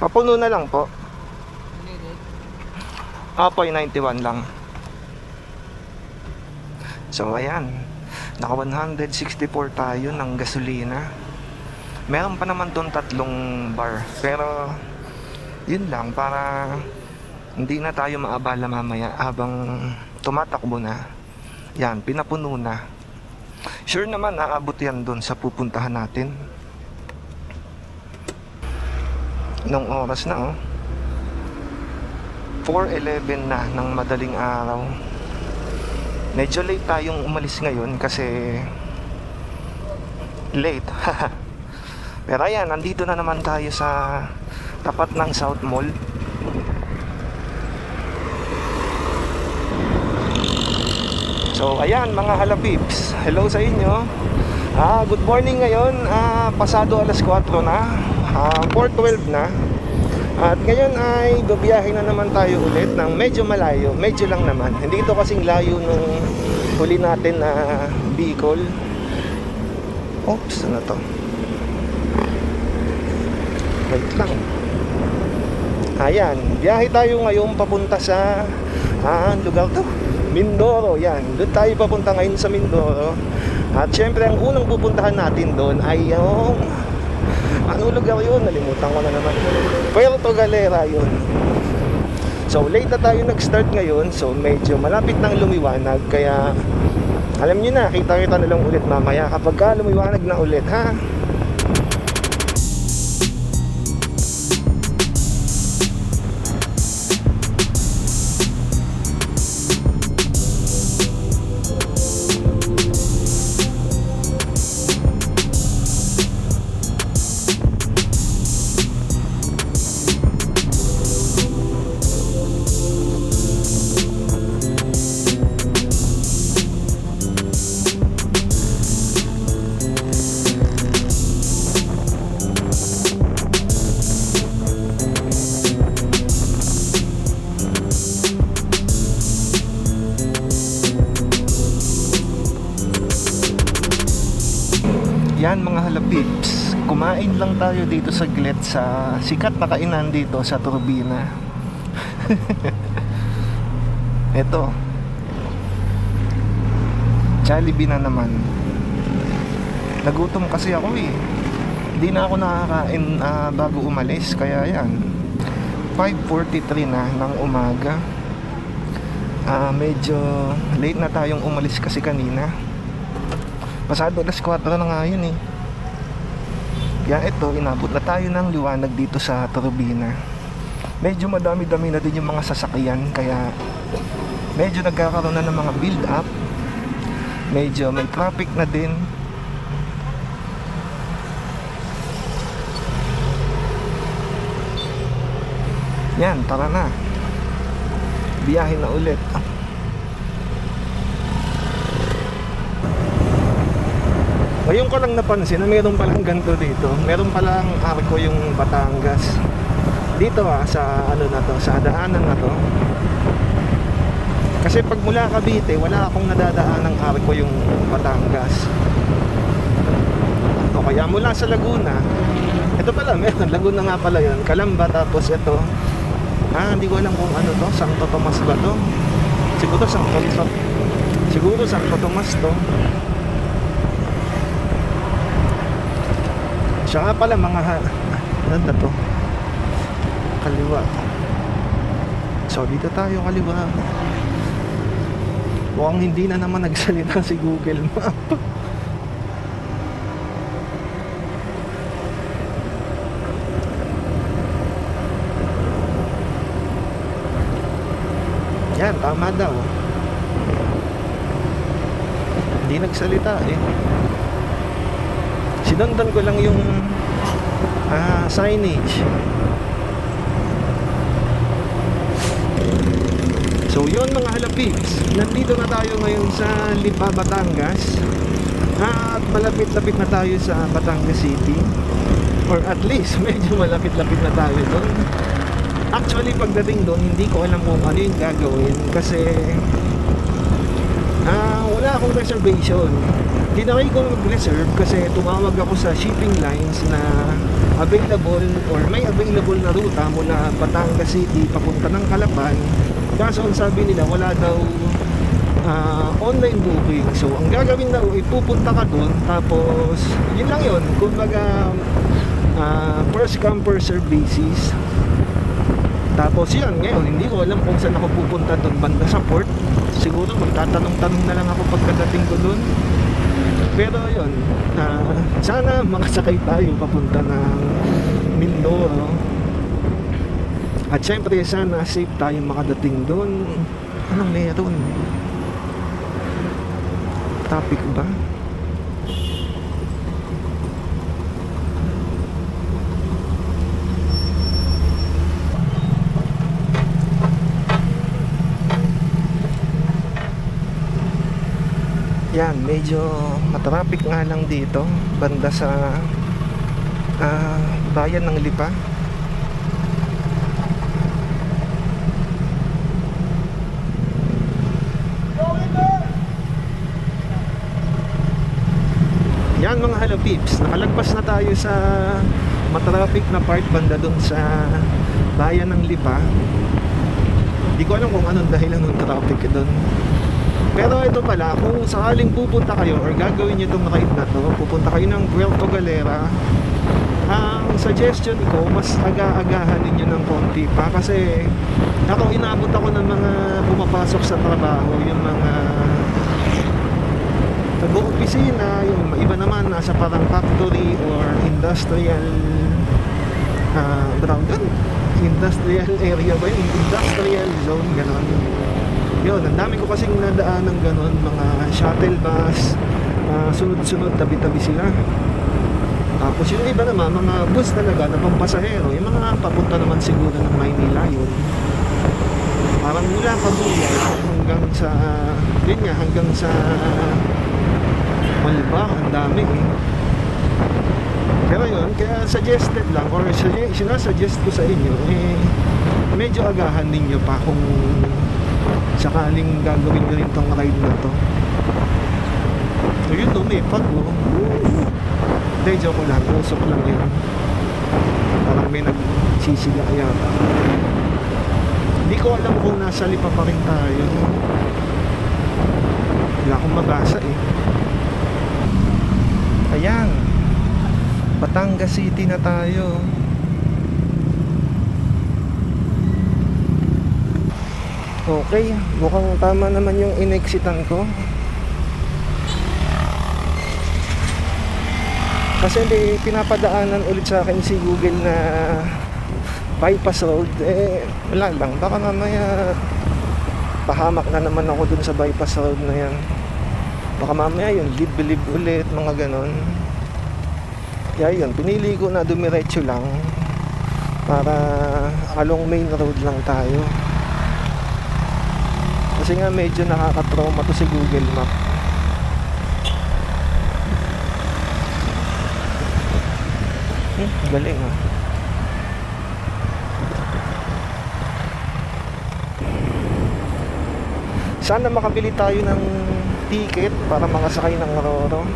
Papuno na lang po. Apoy 91 lang. So ayan, naka 164 tayo ng gasolina. Meron pa naman doon 3 bar, pero yun lang, para hindi na tayo maabala mamaya habang tumatakbo na. Yan, pinapuno na. Sure naman aabot yan doon sa pupuntahan natin. Nung oras na 4:11 na ng madaling araw. Medyo late tayong umalis ngayon kasi late. Pero ayan, nandito na naman tayo sa tapat ng South Mall. So ayan mga halapips, hello sa inyo. Good morning ngayon. Pasado alas 4 na, 4:12 na. At ngayon ay bibiyahe na naman tayo ulit ng medyo malayo. Medyo lang naman, hindi ito kasing layo nung huli natin na Bicol. Oops, ano to? Wait lang. Ayan, biyahe tayo ngayon papunta sa lugar to, Mindoro. Yan, doon tayo papunta ngayon sa Mindoro. At syempre ang unang pupuntahan natin doon ay yung ano lugar yun? Nalimutan ko na naman. Puerto Galera yun. So late na tayo nag-start ngayon. So medyo malapit nang lumiwanag. Kaya alam nyo na, kita-kita na lang ulit mamaya kapag lumiwanag na ulit, ha? Yan mga halapips, kumain lang tayo dito saglit sa sikat na kainan dito sa Turbina. Ito, Jollibee na naman. Nagutom kasi ako eh. Hindi na ako nakakain bago umalis. Kaya yan, 5:43 na ng umaga. Medyo late na tayong umalis kasi kanina. Pasado alas 4 na nga yun eh. Kaya ito, inabot na tayo ng liwanag dito sa Turbina. Medyo madami-dami na din yung mga sasakyan. Kaya medyo nagkakaroon na ng mga build up. Medyo may traffic na din. Yan, tara na. Biyahe na ulit. Ngayon ko lang napansin na meron palang ganito dito. Meron palang arko yung Batangas dito sa ano na to, sa daanan na to. Kasi pag mula Cavite, wala akong nadadaan ng arko yung Batangas. O kaya mula sa Laguna, ito pala, meron Laguna nga pala yun, Calamba. Tapos ito, hindi ko alam kung ano to, Santo Tomas ba to? Siguro Santo Tomas to. Siya nga pala mga ano na to, kaliwa. So dito tayo kaliwa. Mukhang hindi na naman nagsalita si Google Map. Yan, tama daw. Hindi nagsalita eh. Sinundan ko lang yung signage. So yun mga halapips, nandito na tayo ngayon sa Lipa, Batangas. At malapit-lapit na tayo sa Batangas City. Or at least medyo malapit-lapit na tayo doon. Actually pagdating doon, hindi ko alam kung ano yung gagawin. Kasi wala akong reservation. Tinry ko mag-reserve kasi tumawag ako sa shipping lines na available or may available na ruta mula Batangas City papunta ng Calapan. Kaso ang sabi nila wala daw online booking. So ang gagawin na ipupunta ka doon, tapos yun lang yun, kumbaga first come first serve basis. Tapos yun, ngayon hindi ko alam kung saan ako pupunta doon, banda sa port. Siguro magtatanong-tanong na lang ako pagkadating ko doon. Pero yun, sana makasakay tayo papunta ng Mindoro. At syempre sana safe tayo makadating doon. Anong meron? Topic ba? Yan, medyo matraffic nga lang dito banda sa bayan ng Lipa. Yan mga hello peeps, nakalagpas na tayo sa matraffic na part banda dun sa bayan ng Lipa. Hindi ko alam kung anong dahilan ng traffic dun. Pero ito pala, kung sakaling pupunta kayo or gagawin nyo itong ride na to, pupunta kayo ng Puerto Galera, ang suggestion ko, mas aga-agahan ninyo ng konti pa. Kasi ako, inabot ako ng mga pumapasok sa trabaho, yung mga nag-opisina, yung iba naman nasa parang factory or industrial industrial area ba yun? Industrial zone, gano'n. Yun, ang dami ko kasing nadaan ng gano'n, mga shuttle bus, sunod-sunod, tabi-tabi sila. Tapos yung iba naman, mga bus talaga na pampasahero, yung mga papunta naman siguro ng Maynila yun. Parang mula Kabuya hanggang sa, yun nga, hanggang sa Malba, ang dami eh. Pero yun, kaya suggested lang, or sinasuggest ko sa inyo, medyo agahan ninyo pa kung sakaling gagawin nyo rin tong ride na to. So yun o, may pag o. Hindi, joke lang, usok lang yun. Parang may nagsisiga yata. Hindi ko alam kung nasa Lipa pa rin tayo. Wala akong mabasa eh. Ayan, Batangas City na tayo. Okay, mukhang tama naman yung inexitan ko. Kasi hindi pinapadaanan ulit sa akin si Google na bypass road. Wala lang, baka mamaya pahamak na naman ako dun sa bypass road na yan. Baka mamaya yun, live ulit, mga ganon. Kaya yun, pinili ko na dumiretso lang para along main road lang tayo. Kasi nga medyo nakaka-trauma to si Google Map. Galing ah. Sana makabili tayo ng ticket para makasakay ng Roro.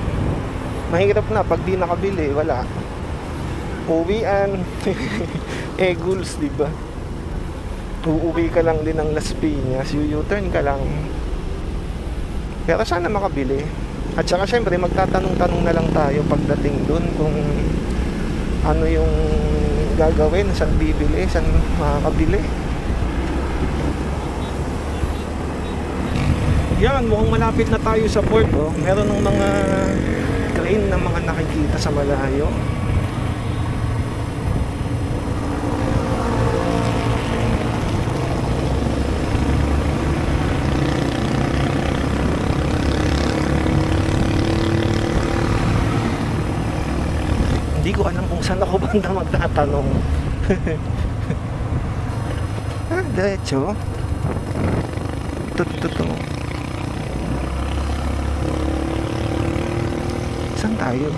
Mahirap na pag di nakabili, wala. Uwian. Eagles, diba? Uuwi ka lang din ng Las Piñas, U-turn ka lang. Pero sana makabili. At saka syempre magtatanong-tanong na lang tayo pagdating dun kung ano yung gagawin, saan bibili, saan makakabili. Yan, mukhang malapit na tayo sa port oh. Meron ng mga crane na mga nakikita sa malayo. Hindi ko alam kung saan ako banda magtatanong. Diretso. Ito. Saan tayo?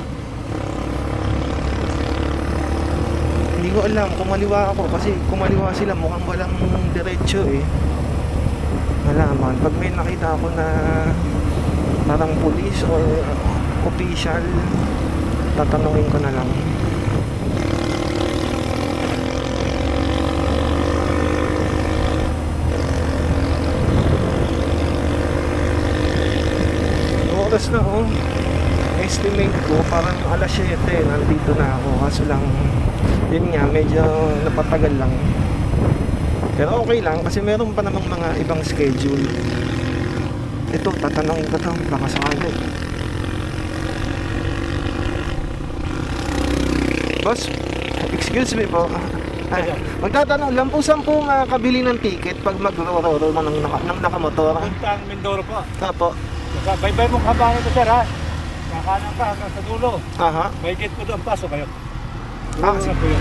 Hindi ko alam, kumaliwa ako kasi kumaliwa sila, mukhang walang diretso eh. Malaman, pag may nakita ako na parang police or official, tatanungin ko na lang. oras na oh. Estimate ko parang alas 7 nandito na ako. Kaso lang, yun nga, medyo napatagal lang. Pero okay lang kasi meron pa namang mga ibang schedule. Ito, tatanungin ko to, baka sakali. Boss, excuse me po. Ay, magtatanong lang po, saan po makakabili ng ticket pag mag-roro ng nakamotor? Punta ang Mindoro po. Apo. Baybay mong kabahan ito sir ha. Kakanan ka hanggang sa dulo. Aha. May gate po doon, paso kayo. Ah, Dulo na po yun.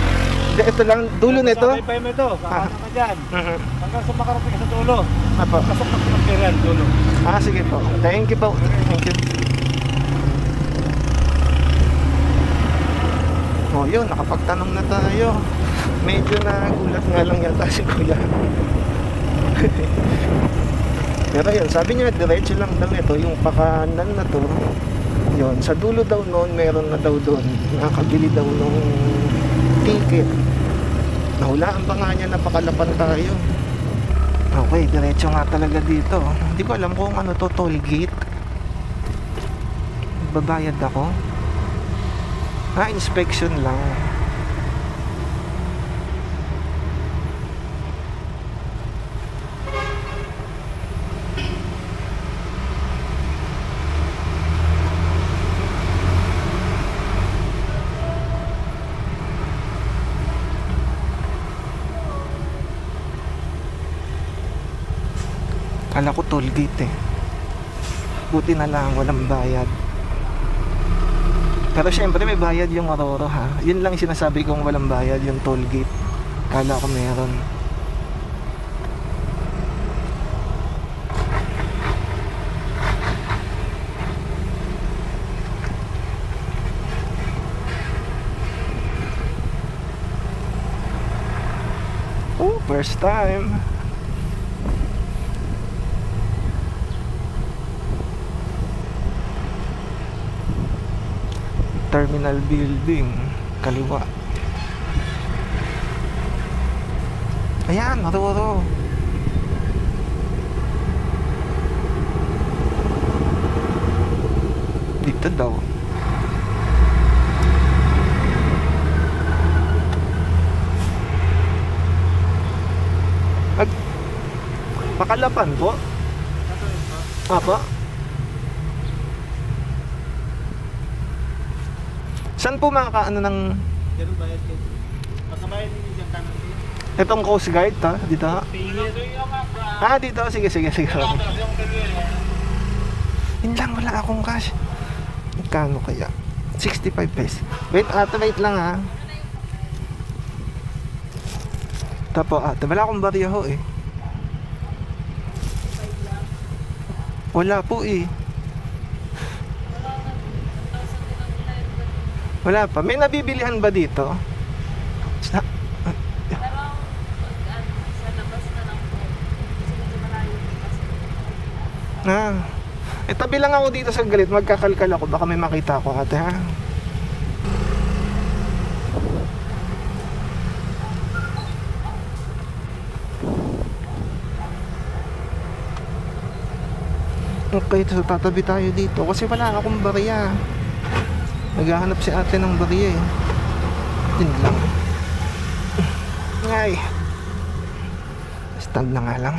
Ito lang, dulo nito? Baybay mo ito, kakanan ka dyan. Hanggang sa makarating ka sa dulo. Apo. Pasok na po ng perian, dulo. Ah, sige po. Thank you po. Thank you. Oh, yun, nakapagtanong na tayo. Medyo nagulat nga lang yata si Kuya. Pero yun, sabi niya, diretso lang daw ito, yung pakanan na to. Yun, sa dulo daw noon, meron na daw doon. Nakakabili daw nung ticket. Nahulaan pa nga niya, napakalapan tayo. Okay, diretso nga talaga dito. Hindi ko alam kung ano to, toll gate. Babayad ako. Ah, inspection lang. Kala ko toll gate eh. Buti na lang walang bayad. Pero syempre may bayad yung Aroro ha. Yun lang sinasabi kong walang bayad yung toll gate. Kala ko meron. Oh, first time. Terminal building, kaliwa. Ayan, Aroro. Dito daw. Pakalapan po? Apa? Saan po makakaano ng... Ganun bayad kayo. Masabayan ninyo dyan kanan kayo. Itong Coast Guard ta? Dito? Ah, dito? Sige. Yun lang, wala akong cash. Magkano kaya? 65 pesos. Wait lang ha. Tapo wala akong bariya ho eh. Wala po eh. Wala pa. May nabibilihan ba dito? Sa labas na lang po. Kasi medyo malayo kasi. tabi lang ako dito sa galit. Magkakalkal ako. Baka may makita ako ate ha. Okay, so tatabi tayo dito. Kasi wala akong bariya. Naghahanap si ate ng bariya eh. Yun lang. Ay. Stand na nga lang.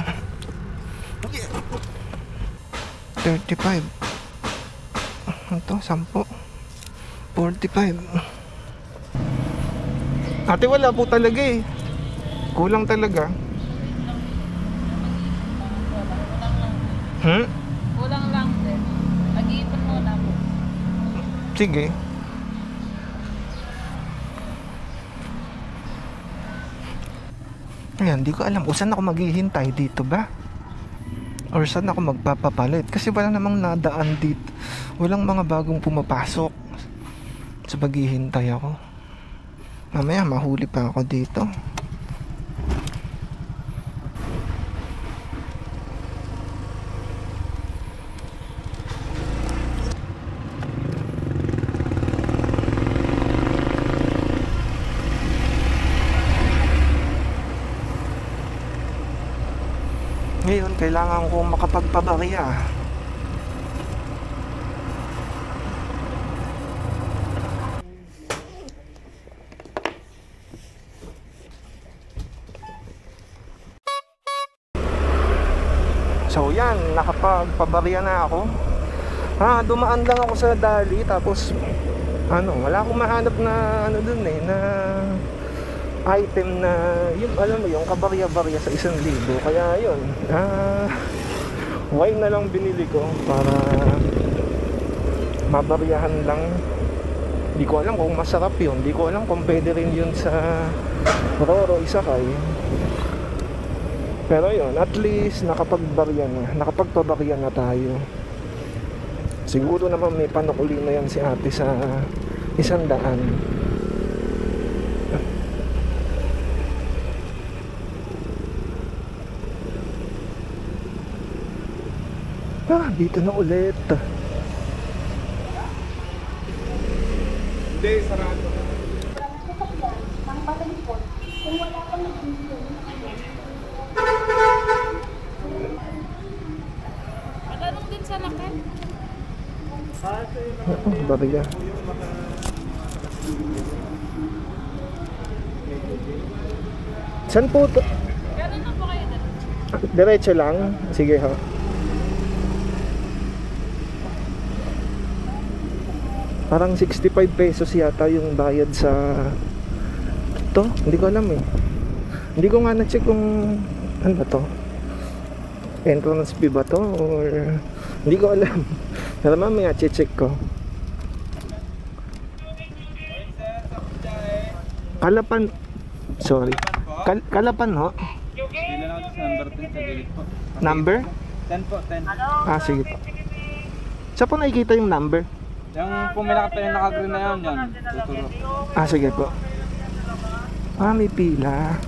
35. Ito, 10. 45. Ate, wala po talaga eh. Kulang talaga. Kulang lang din. Mag-iipon muna po. Sige. Ayan, di ko alam kung saan ako maghihintay dito ba? Or saan ako magpapapalit? Kasi wala namang nadaan dito. Walang mga bagong pumapasok. So maghihintay ako. Mamaya mahuli pa ako dito. Ngayon, kailangan kong makapagpabariya. nakapagpabarya na ako. Dumaan lang ako sa Dali, tapos wala akong mahanap na dun na item na yung alam mo yung kabarya-barya sa 1,000. Kaya yun, wine na lang binili ko para mabaryahan lang. Hindi ko alam kung masarap yun, hindi ko alam kung pwede rin yun sa Roro Isakay. Pero yun, at least nakapagpabarya na tayo. Siguro naman may panukuli na yan si ate sa 100. Dito na ulit. Hindi, sarado. Matanong din sa lakan. Barya. Saan po to? Gano'n na po kayo dito? Diretso lang? Sige ha. Parang 65 pesos yata yung bayad sa to. Hindi ko alam eh. Hindi ko nga na-check kung ano ba to. Entrance fee ba to or hindi ko alam. Pero mamaya check ko. Kalapan. Sorry. Kalapan ho. Hindi lang ako sa number 10 sa gilid po. Number? 10 po, 10. Sige po. Saan po nakikita yung number? Yung kung may nakatayo naka-green na yan, tuturo. Sige po. May pila.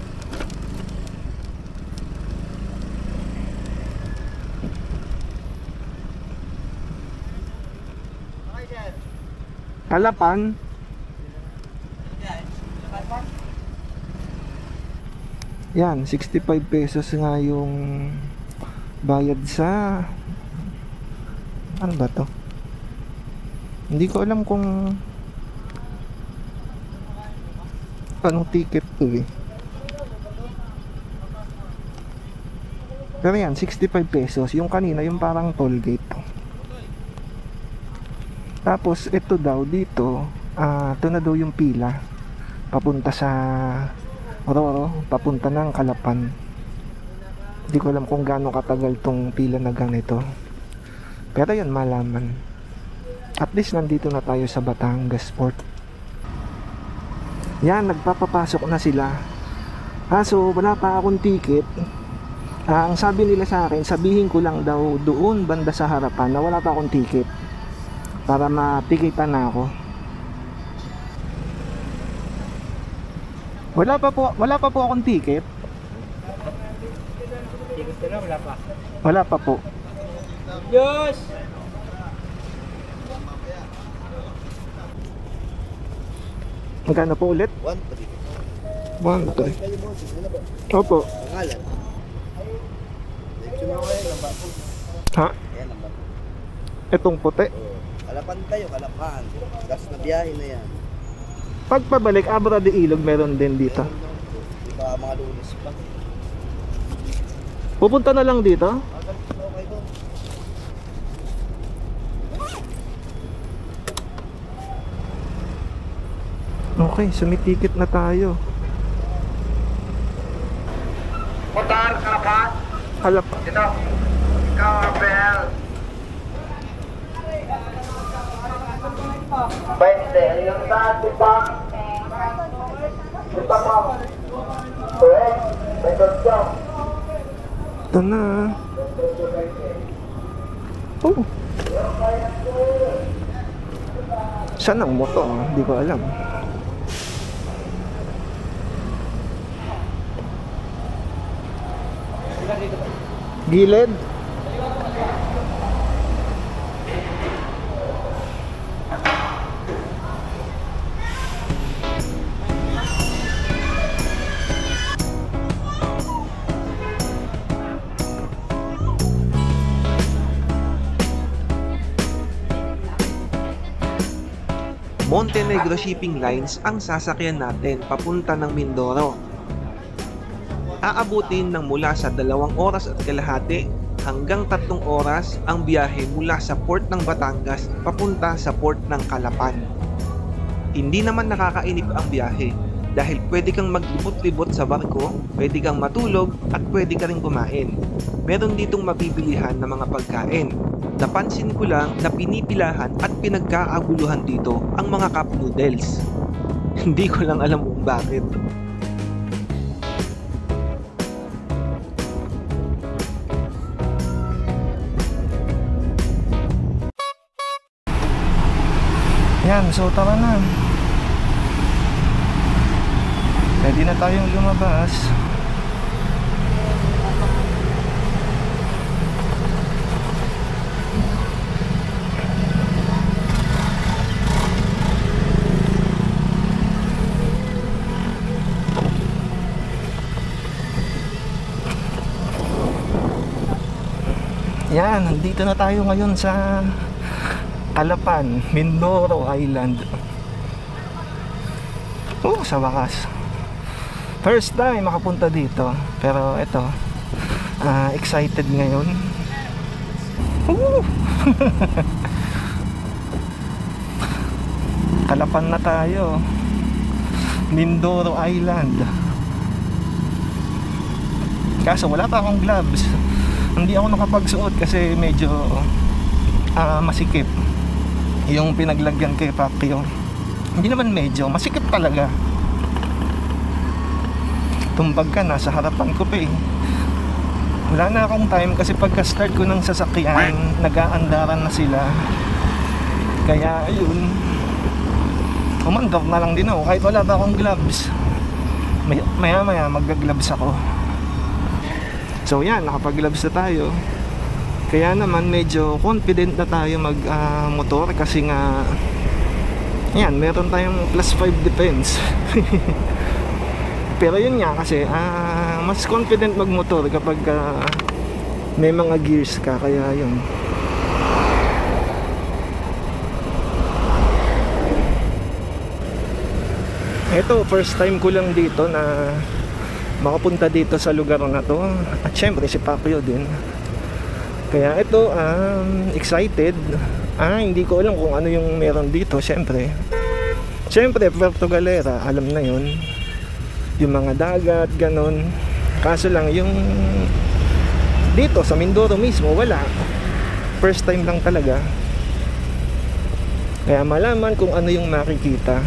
Kalapan. Yan, 65 pesos nga yung bayad sa ano ba to? Hindi ko alam kung anong ticket to eh. Pero yan, 65 pesos. Yung kanina, yung parang toll gate. Tapos, ito daw dito, ito na daw yung pila. Papunta sa Roro, papunta ng Kalapan. Hindi ko alam kung gaano katagal tong pila na ganito. Pero yan, malaman. At least nandito na tayo sa Batangas Port. Yan, nagpapapasok na sila. So wala pa akong ticket. Ang sabi nila sa akin, sabihin ko lang daw doon banda sa harapan na wala pa akong ticket para matikitan na ako. Wala pa po akong ticket. Ticket ka na, wala pa. Wala pa po. Diyos! Magkano po ulit? 1-3. 1-3. Opo. Pangalan. Diretso na kayo, lamba po. Ha? Ayan, lamba po. Itong puti. Kalapan tayo, kalapan. Gas na biyahe na yan. Pagpabalik, Abra de Ilog meron din dito. Di ba mga Lunes pa? Pupunta na lang dito? Okay doon. Okay, sumitiket na tayo. Motor, kalapan. Halap. Dito. Ikaw, Abel. 20. Yung saan, diba? Diba mo? Correct. May gagyaw. Ito na. Oh. Saan ang motor? Hindi ko alam. Gilid? Montenegro Shipping Lines ang sasakyan natin papunta ng Mindoro. Aabutin ng mula sa 2 oras at kalahati hanggang 3 oras ang biyahe mula sa port ng Batangas papunta sa port ng Calapan. Hindi naman nakakainip ang biyahe dahil pwede kang maglibot-libot sa barko, pwede kang matulog at pwede ka rin kumain. Meron ditong mabibilihan ng mga pagkain. Napansin ko lang na pinipilahan at pinagkakaguluhan dito ang mga cup noodles. Hindi ko lang alam kung bakit. Yan, so tara na. Pwede na tayong lumabas. Yan, nandito na tayo ngayon sa Calapan, Mindoro Island. Oh, sa wakas. First time makapunta dito. Pero ito, excited ngayon. Calapan na tayo. Mindoro Island. Kaso wala pa akong gloves. Hindi ako nakapagsuot kasi medyo masikip yung pinaglagyan kay Pacquiao. Hindi naman medyo, masikip talaga. Tumbag ka, nasa harapan ko pa eh. Wala na akong time kasi pagka-start ko ng sasakyan, nag-aandaran na sila. Kaya ayun, umandar na lang din ako kahit wala pa akong gloves. Maya mag-gloves ako. So yan, nakapag-gloves na tayo. Kaya naman medyo confident na tayo mag-motor kasi nga yan, meron tayong +5 defense. Pero yun nga kasi mas confident mag-motor kapag may mga gears ka, kaya yun. Ito, first time ko lang dito na makapunta dito sa lugar na to. At syempre si Pacquiao din. Kaya ito, excited. Hindi ko alam kung ano yung meron dito. Syempre Puerto Galera, alam na yun, yung mga dagat, ganon. Kaso lang yung dito sa Mindoro mismo, wala. First time lang talaga. Kaya malaman kung ano yung makikita.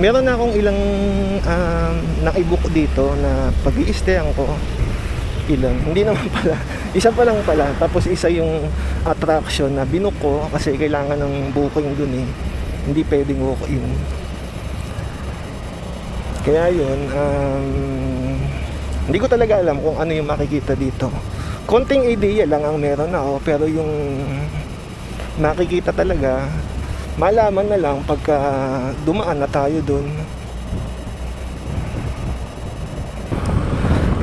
Meron na akong ilang naka-book dito na pag-i-stayan ko. Ilang, hindi naman pala, isa pa lang pala. Tapos isa yung attraction na binook ko kasi kailangan ng booking dun eh. Hindi pwedeng walk-in. Kaya yun, hindi ko talaga alam kung ano yung makikita dito. Konting idea lang ang meron ako, pero yung makikita talaga malaman na lang pagka dumaan na tayo dun.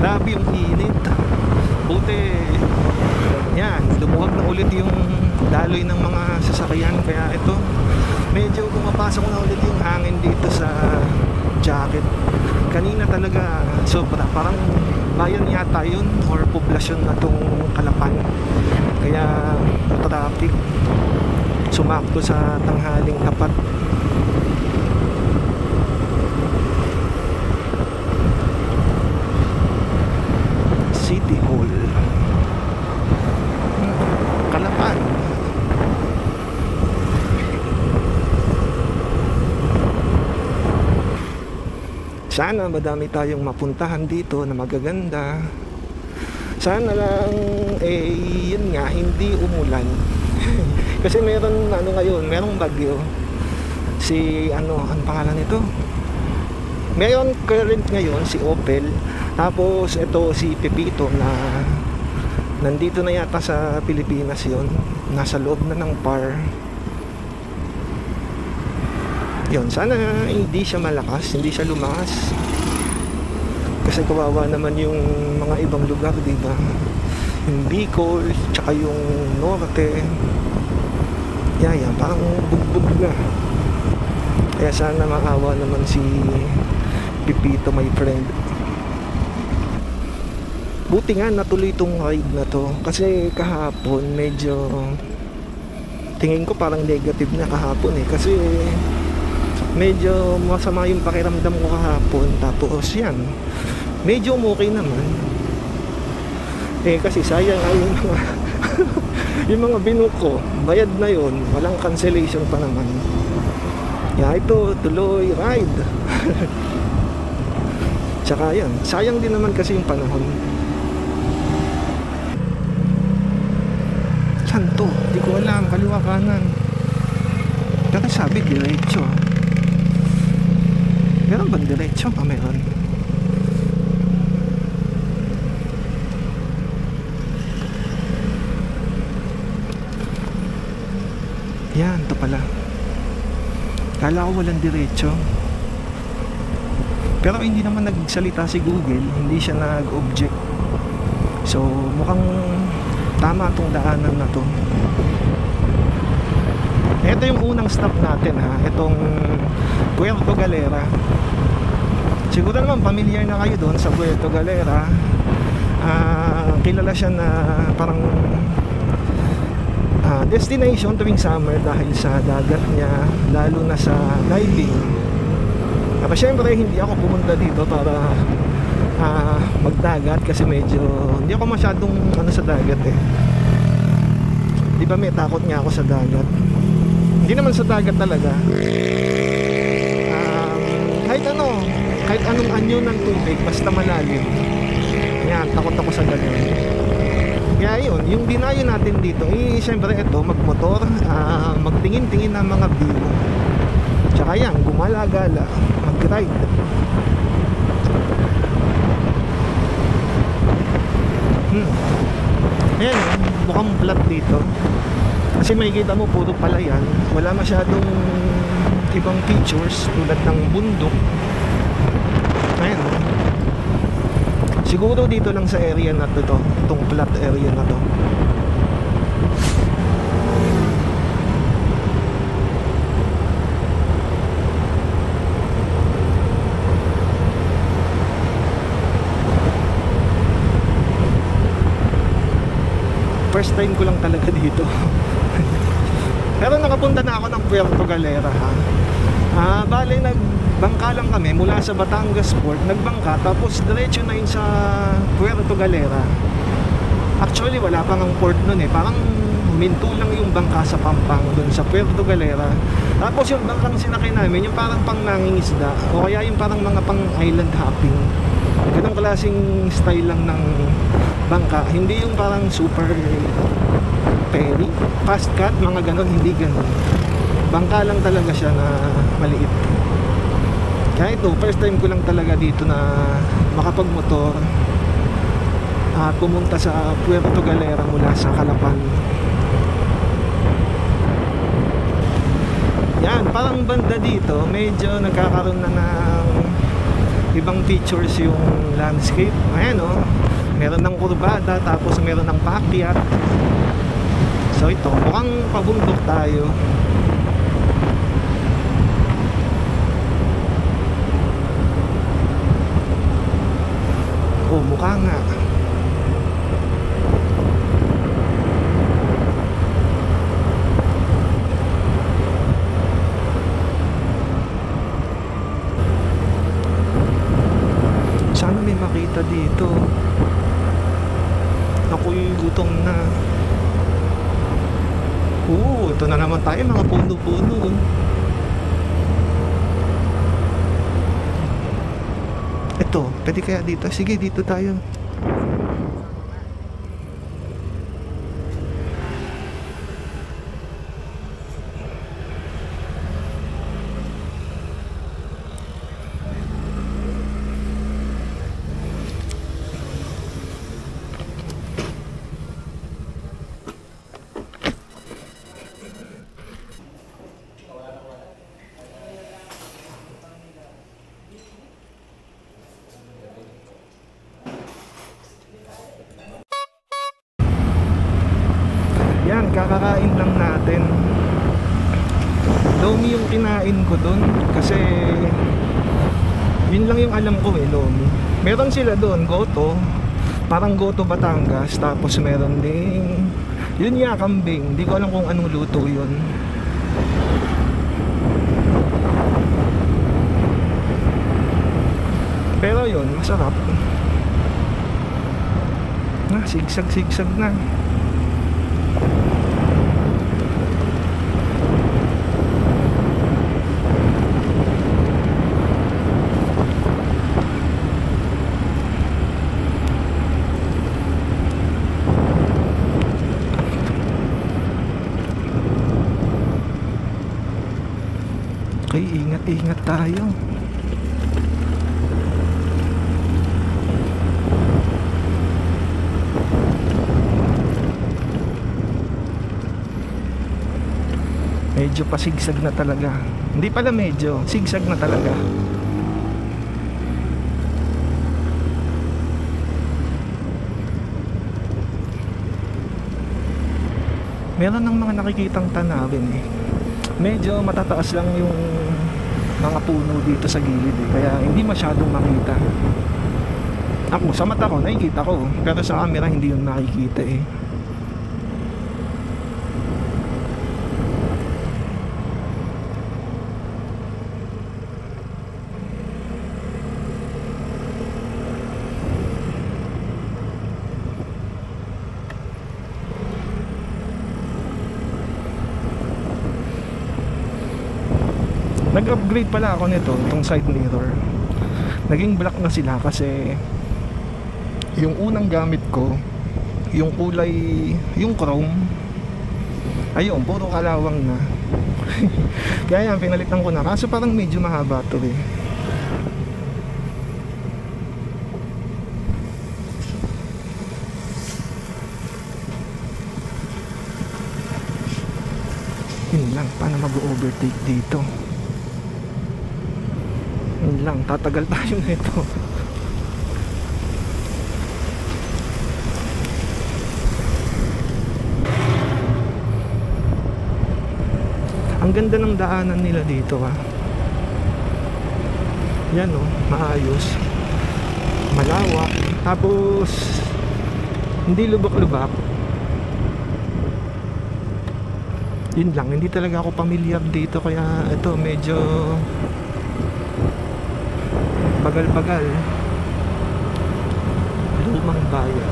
Grabe yung init. Buti yan, lumuwag na ulit yung daloy ng mga sasakyan. Kaya ito, medyo pumapasok na ulit yung hangin dito sa jacket. Kanina talaga sobra, parang bayan yata yun or poblasyon na tong Calapan. Kaya traffic, sumakto sa tanghaling tapat. City Hall, Calapan. Sana madami tayong mapuntahan dito na magaganda. Sana lang yun nga, hindi umulan. Kasi meron ngayon, merong bagyo. Si ang pangalan nito? Meron current ngayon si Opel. Tapos ito si Pepito na nandito na yata sa Pilipinas yon. Nasa loob na ng PAR. Yun, sana hindi siya malakas, hindi siya lumakas. Kasi kawawa naman yung mga ibang lugar, diba? Yung Bicol, tsaka yung Norte. Yan, parang bugbog na. Kaya sana maawa naman si Pipito, my friend. Buti nga natuloy itong ride na to. Kasi kahapon medyo tingin ko parang negative na kahapon eh. Kasi medyo masama yung pakiramdam ko kahapon. Tapos yan, medyo okay naman. Eh kasi sayang nga yung mga yung mga binook ko, bayad na yun, walang cancellation pa naman. Yeah, ito tuloy ride. Tsaka yan, sayang din naman kasi yung panahon. Saan to? Di ko alam, kaliwa kanan. Pero sabi diretso. Meron bang diretso? Meron. Yan, ito pala. Kala ko walang diretso. Pero hindi naman nagsalita si Google, hindi siya nag-object. So, mukhang tama itong daanan na to. Ito yung unang stop natin ha, itong Puerto Galera. Siguro naman familiar na kayo doon sa Puerto Galera. Kilala siya na parang destination tuwing summer dahil sa dagat niya, lalo na sa diving. Pero syempre hindi ako pumunta dito para magdagat kasi medyo hindi ako masyadong sa dagat eh. Di ba may takot nga ako sa dagat. Hindi naman sa dagat talaga. Kahit anong anyo ng tubig basta malalim. Yan, takot ako sa ganun. Kaya yun, yung dinayo natin dito, syempre ito, magmotor, magtingin-tingin ng mga view. Tsaka yan, gumala-gala, mag-ride. Ayan, mukhang flat dito. Kasi makikita mo, puro palayan. Wala masyadong ibang features tulad ng bundok. Ayan. Siguro dito lang sa area na to, itong flat area na to. First time ko lang talaga dito. Pero nakapunta na ako ng Puerto Galera ha. Bale nagbangka lang kami mula sa Batangas Port, nagbangka tapos diretso na yun sa Puerto Galera. Actually wala pang ang port nun eh, parang huminto lang yung bangka sa Pampang dun sa Puerto Galera. Tapos yung bangkang sinakay namin, yung parang pang nangingisda o kaya yung parang mga pang island hopping. Ganong klaseng style lang ng bangka, hindi yung parang super ferry, fast cut, mga ganon, hindi ganon. Bangka lang talaga siya na maliit. Kaya ito, first time ko lang talaga dito na makapagmotor at pumunta sa Puerto Galera mula sa Calapan. Yan, parang banda dito, medyo nagkakaroon na ng ibang features yung landscape. Ayan o, meron ng kurbada, tapos meron ng paakyat. So ito, mukhang pabundok tayo. Oh, mukha nga. Sana may makita dito. Ako'y gutom na. Ito na naman tayo, mga puno-puno. Ito, pwede kaya dito? Sige, dito tayo. Yan, kakakain lang natin. Lomi yung kinain ko dun kasi yun lang yung alam ko eh, lomi. Meron sila doon, goto. Parang Goto Batangas. Tapos meron ding, yun nga, kambing. Hindi ko alam kung anong luto yun. Pero yun, masarap. Sigsag-sigsag na. Okay, ingat-ingat tayo. Medyo pasigsag na talaga. Hindi pala medyo, sigsag na talaga. Meron ng mga nakikitang tanawin eh. Medyo matataas lang yung mga puno dito sa gilid eh. Kaya hindi masyadong makita. Ako, sa mata ko, nakikita ko. Pero sa camera hindi yun nakikita eh. Nag-upgrade pala ako nito, itong side mirror. Naging black na sila kasi yung unang gamit ko, yung kulay, yung chrome, ayun, puro kalawang na. Kaya yan, pinalitan ko na. Kaso parang medyo mahaba to eh. Yun lang, paano mag-overtake dito? Yun lang, tatagal tayo nito. Ang ganda ng daanan nila dito ah. Yan oh, maayos, malawak, tapos hindi lubak-lubak. Yun lang, hindi talaga ako pamilyar dito. Kaya ito medyo bagal-bagal. Lumang bayan.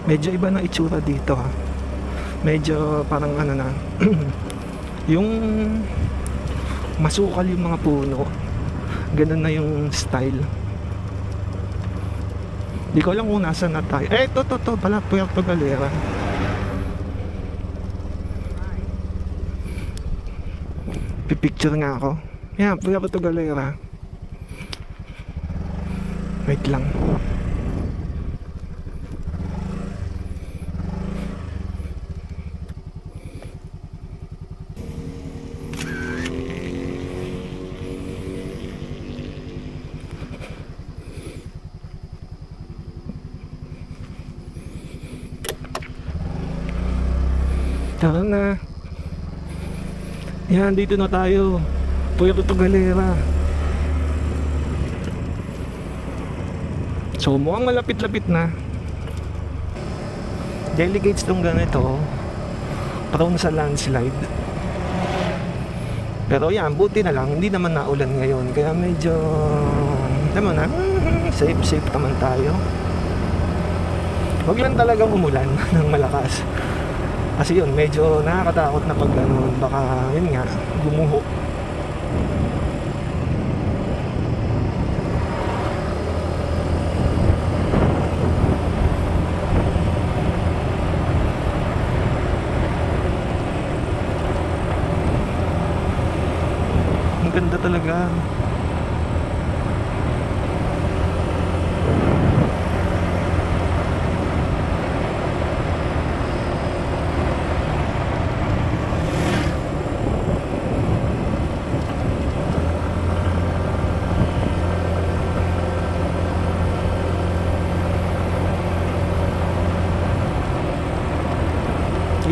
Medyo iba na itsura dito ha. Medyo parang ano na yung masukal yung mga puno. Ganun na yung style. Di ko alam kung nasa na tayo. Eh, to pala, Puerto Galera. Pipicture nga ako. Yan, Puerto Galera. Wait lang. Tara na. Yan, dito na tayo. Puerto Galera. So, mukhang malapit-lapit na. Delegates tong ganito. Prone sa landslide. Pero yan, buti na lang. Hindi naman naulan ngayon. Kaya medyo, alam mo na, safe naman tayo. Huwag lang talagang umulan ng malakas. Kasi yun, medyo nakakatakot na pag ganun. Baka, yun nga, gumuho. Ang ganda talaga.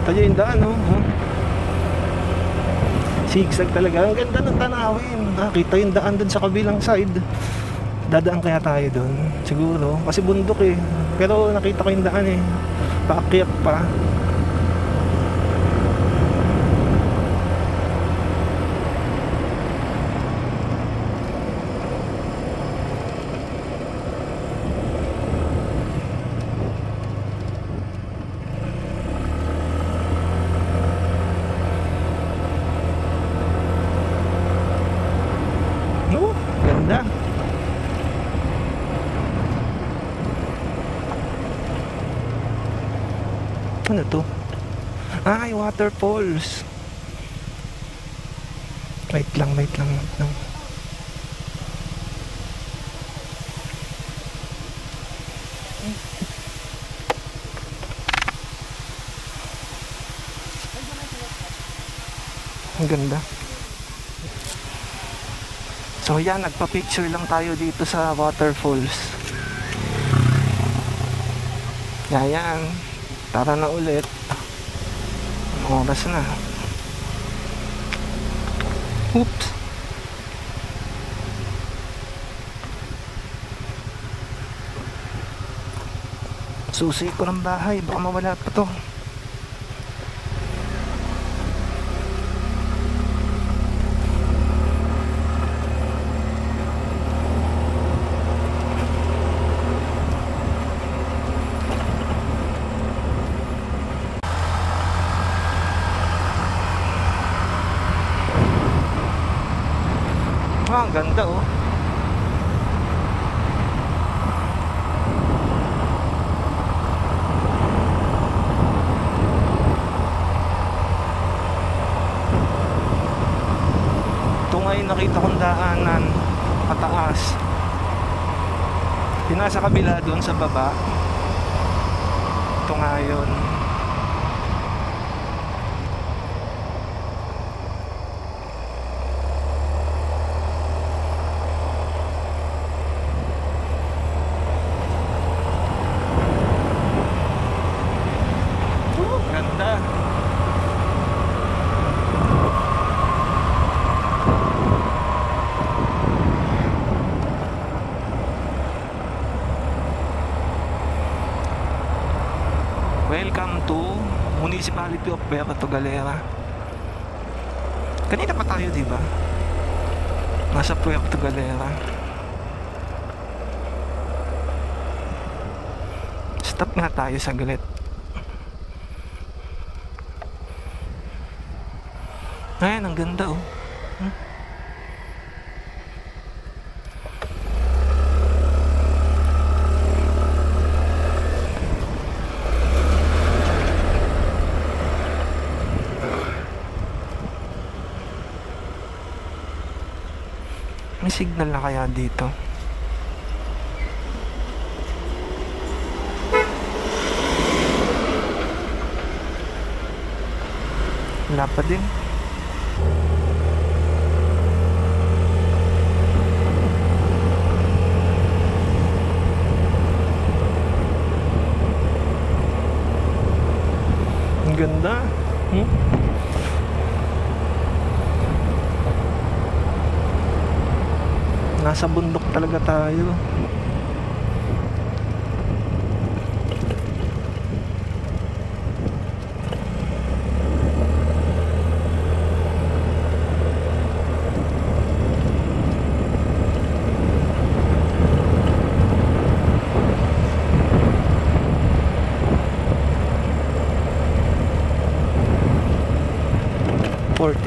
Kita nyo yung daan, oh. Sigsag talaga. Ang ganda ng tanawin. Kita yung daan dun sa kabilang side. Dadaan kaya tayo dun? Siguro. Kasi bundok eh. Pero nakita ko yung daan eh. Paakyat pa. Ganda. Ano to? Ay, waterfalls. Wait lang. Ang ganda. So yan, nagpa-picture lang tayo dito sa waterfalls. Yan. Tara na ulit. Oras na. Oops. Susi ko ng bahay, baka mawala pa to. Ang ganda oh. Ito nga yung nakita kong daanan pataas. Yung nasa kabila doon sa baba. Ito nga yun. Ganda. Welcome to Municipality of Puerto Galera. Kanina pa tayo, di ba? Nasa Puerto Galera. Stop nga tayo saglit. Ayan, ang ganda oh. May signal na kaya dito? Wala pa din. Ang ganda. Nasa bundok talaga tayo.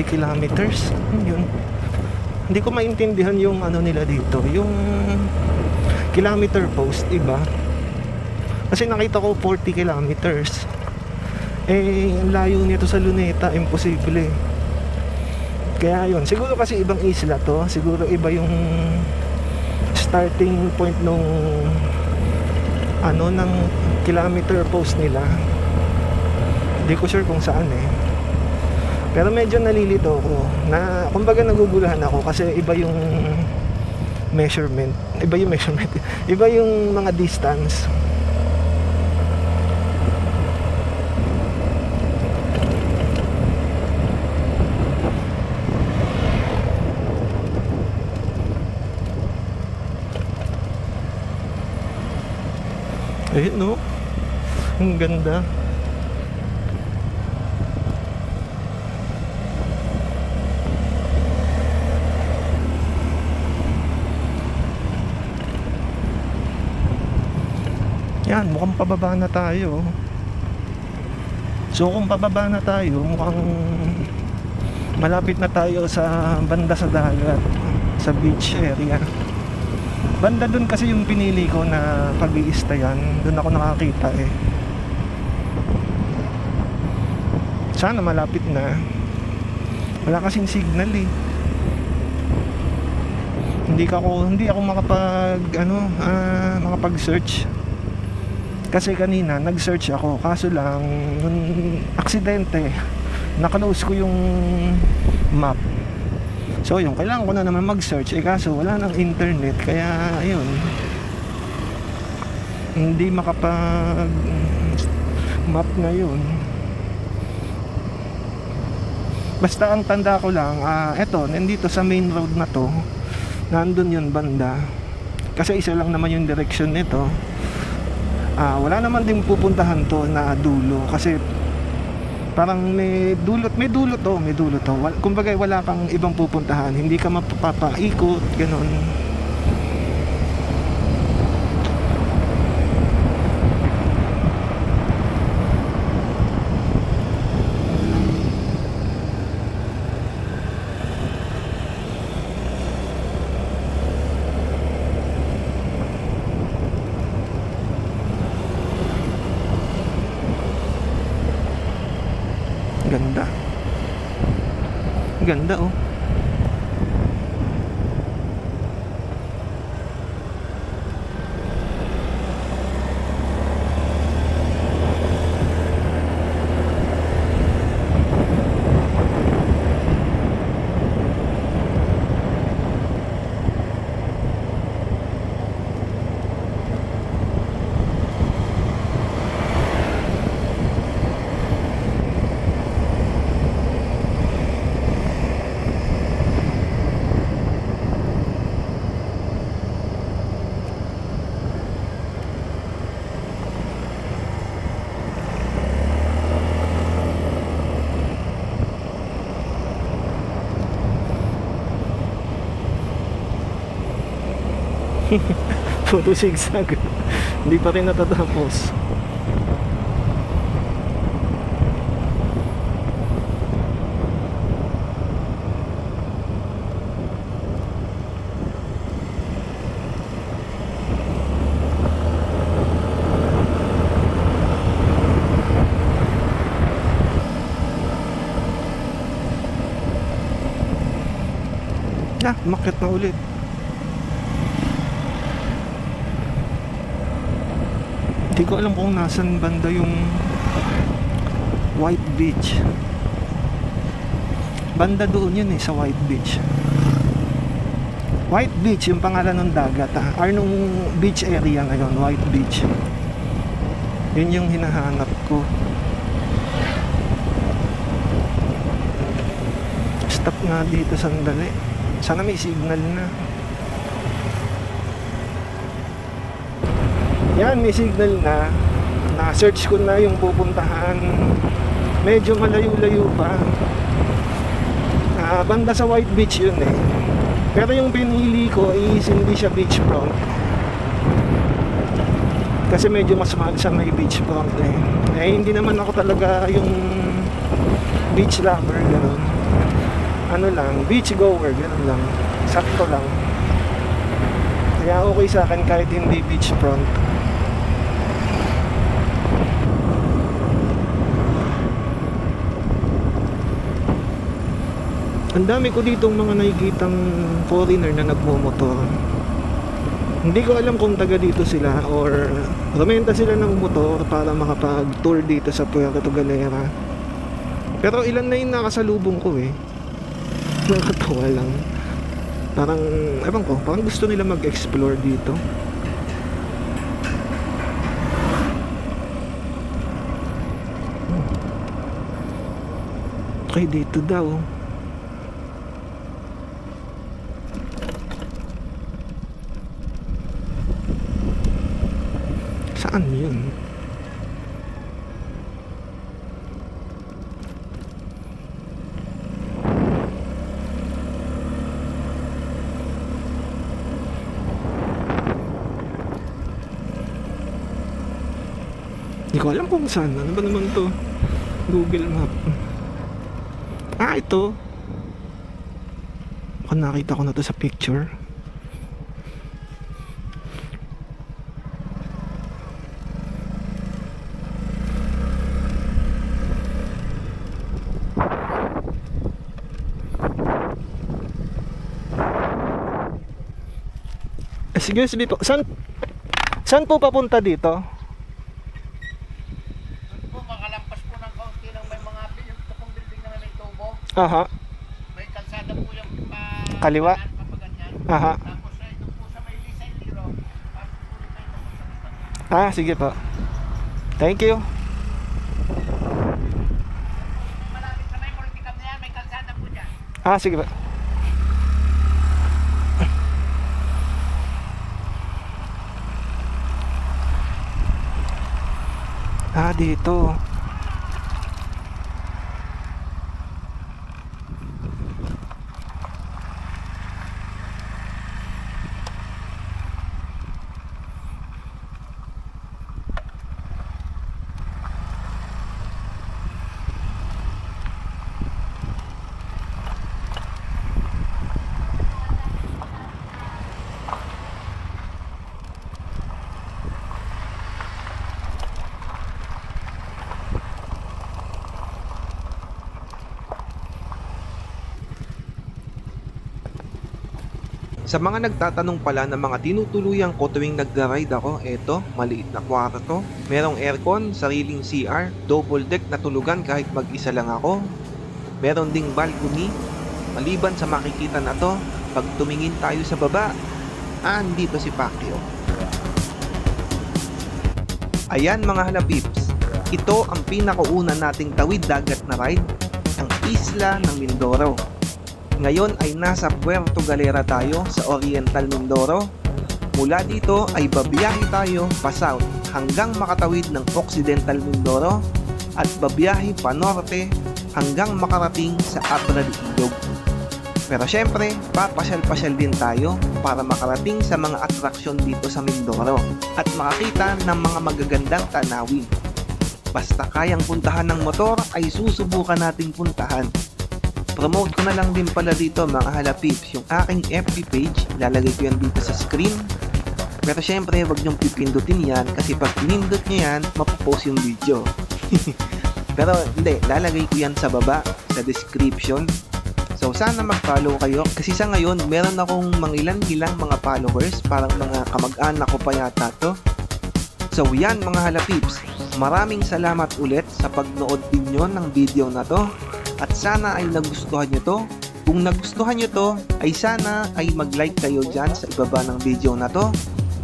Kilometers. Yun. Hindi ko maintindihan yung ano nila dito, yung kilometer post, iba. Kasi nakita ko 40 kilometers. Eh, ang layo nito sa Luneta, imposible. Kaya yun, siguro kasi ibang isla to, siguro iba yung starting point nung ano, ng kilometer post nila. Hindi ko sure kung saan eh. Pero medyo nalilito ako na, kumbaga naguguluhan ako kasi iba yung measurement, iba yung mga distance. Ayun no, ang ganda. Yan, mukhang pababa na tayo. So kung pababa na tayo, mukhang malapit na tayo sa banda sa dagat, sa beach area. Banda dun kasi yung pinili ko na pag-i-stayan. Dun ako nakakita eh. Sana malapit na. Wala kasing signal eh. Hindi ako makapag-search. Kasi kanina nag-search ako, kaso lang nung aksidente naka-close ko yung map. So yun, kailangan ko na naman mag-search kaso wala nang internet, kaya ayun, hindi makapag map na yun. Basta ang tanda ko lang, eto, nandito sa main road na to, nandun yun banda, kasi isa lang naman yung direction nito. Wala naman din pupuntahan to na dulo, kasi parang may dulot to. Kumbaga wala kang ibang pupuntahan, hindi ka mapapaikot, ganon. Ganda oh. Puro zigzag. Hindi pa rin natatapos. Umakyat na ulit. Hindi ko alam kung nasan banda yung White Beach. Banda doon yun sa White Beach. White Beach yung pangalan ng dagat nung beach area ngayon, White Beach. Yun yung hinahanap ko. Stop nga dito sandali. Sana may signal na. Yan, may signal na. Na-search ko na yung pupuntahan. Medyo malayo-layo pa. Banda sa White Beach yun Pero yung pinili ko is hindi siya beachfront. Kasi medyo mas mahal siya may beachfront hindi naman ako talaga yung beach lover, gano'n. Ano lang, beach goer, gano'n lang. Sakto lang. Kaya okay sa akin kahit hindi beachfront. Ang dami ko ditong mga nakikitang foreigner na nagmumotor. Hindi ko alam kung taga dito sila or rumenta sila ng motor para makapag-tour dito sa Puerto Galera. Pero ilan na yung nakasalubong ko Nakakatawa lang. Parang, ewan ko, parang gusto nila mag-explore dito. Okay, dito daw. Ano yun? Hindi ko alam kung saan. Ano ba naman to? Google Map. Ah, ito. Baka nakita ko na to sa picture. Excuse me po. Saan po papunta dito? Po, makalampas po ng kaunti ng may mga yung building na may tubo. Aha. May kalsada po yung Kaliwa? papaganyan. Aha. Tapos ito po sa may Lisay Liro. Pasok po rin kayo papunta dito. Ah, sige po. Thank you. Malapit sa may multicam na yan, may kalsada po dyan. Ah, sige po. Ah, dito. Sa mga nagtatanong pala ng mga tinutuluyan ko tuwing nagra-ride ako, eto, maliit na kwarto. Merong aircon, sariling CR, double deck na tulugan kahit mag-isa lang ako. Meron ding balcony. Maliban sa makikita na to, pag tumingin tayo sa baba, andito si Pacquiao. Ayan mga halapips, ito ang pinakauna nating tawid dagat na ride, ang isla ng Mindoro. Ngayon ay nasa Puerto Galera tayo sa Oriental Mindoro. Mula dito ay babiyahe tayo pa south hanggang makatawid ng Occidental Mindoro at babiyahe pa norte hanggang makarating sa Abra de Ilog. Pero syempre, papasyal-pasyal din tayo para makarating sa mga atraksyon dito sa Mindoro at makakita ng mga magagandang tanawin. Basta kayang puntahan ng motor ay susubukan nating puntahan. Promote ko na lang din pala dito mga halapips yung aking FB page, lalagay ko yan dito sa screen. Pero syempre wag nyong pipindutin yan kasi pag pinindot nyo yan, mapopost yung video. Pero hindi, lalagay ko yan sa baba, sa description. So sana mag-follow kayo kasi sa ngayon meron akong mangilan-ilang mga followers, parang mga kamag-anak ko pa yata to. So yan mga halapips, maraming salamat ulit sa pagnood din nyo ng video na to. At sana ay nagustuhan nyo to. Kung nagustuhan nyo to, ay sana ay mag-like kayo dyan sa ibaba ng video na to.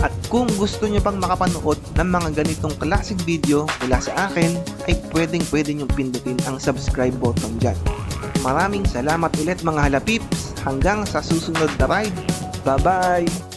At kung gusto nyo pang makapanood ng mga ganitong classic video mula sa akin, ay pwede nyo pindutin ang subscribe button dyan. Maraming salamat ulit mga halapips. Hanggang sa susunod na ride. Bye-bye!